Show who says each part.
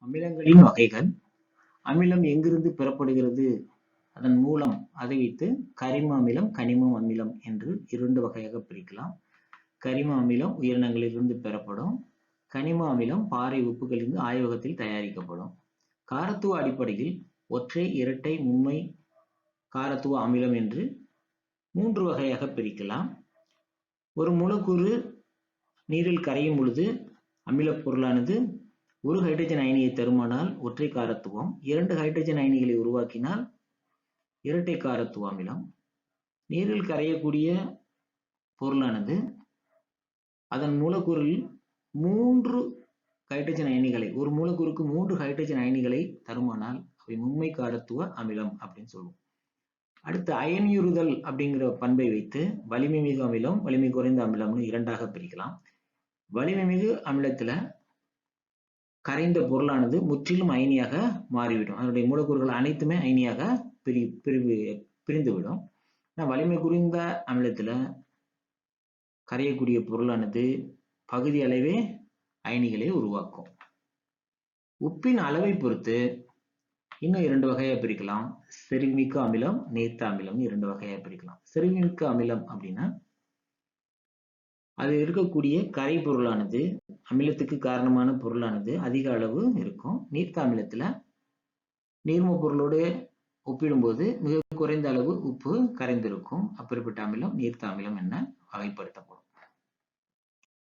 Speaker 1: அமிலங்களின் வகைகள். அமிலம் எங்கிருந்து பெறப்படுகிறது, அதன் மூலம் அதை வைத்து கரிம அமிலம், கனிம அமிலம் என்று 2 வகையாக பிரிக்கலாம். கரிம அமிலம் உயிரினங்களிலிருந்து பெறப்படும். கனிம அமிலம் பாறை உப்புகளிலிருந்து ஆய்வகத்தில் தயாரிக்கப்படும். காரத்துவ அடிப்படையில் ஒற்றை, இரட்டை, மும்மை காரத்துவ அமிலம் என்று 3 வகையாக பிரிக்கலாம். ஒரு மூலக்கூறு நீரில் கரையும் பொழுது அமிலப் பொருளானது 1 ஹைட்ரஜன் அயனியை தருமானால் ஒற்றை காரத்துவம், 2 ஹைட்ரஜன் அயனிகளை உருவாக்கினால் இரட்டை காரத்துவ அமிலம். நீரில் கரையக்கூடிய பொருளானது அதன் மூலக்கூறில் 3 ஹைட்ரஜன் அயனிகளை, ஒரு மூலக்கூறுக்கு 3 ஹைட்ரஜன் அயனிகளை தருமானால் அவை மும்மை காரத்துவ அமிலம் அப்படின்னு சொல்லுவோம். அடுத்து அயனியுறுதல் அப்படிங்கிற பண்பை வைத்து வலிமை மிகு அமிலம், வலிமை குறைந்த அமிலம்னு 2ஆக பிரிக்கலாம். வலிமை மிகு அமிலத்துல கரைந்த பொருளானது முற்றிலும் அயனியாக மாறிவிடும். அதனுடைய மூலக்கூறுகள் அனைத்துமே அயனியாக பிரிந்துவிடும். வலிமை குறைந்த அமிலத்துல கரையக்கூடிய பொருளானது பகுதி அளவே அயனிகளை உருவாக்கும். உப்பின் அளவை பொறுத்து இன்னும் 2 வகையா பிரிக்கலாம். செறிவுமிக்க அமிலம், நீர்த்த அமிலம் 2 வகையா பிரிக்கலாம். செறிவுமிக்க அமிலம் அப்படின்னா அது இருக்கக்கூடிய கரை பொருளானது, அமிலத்துக்கு காரணமான பொருளானது அதிக அளவு இருக்கும். நீர்த்த அமிலத்துல நீர்ம பொருளோடு ஒப்பிடும்போது மிக குறைந்த அளவு உப்பு கரைந்திருக்கும். அப்படிப்பட்ட அமிலம் நீர்த்த அமிலம் என வகைப்படுத்தப்படும்.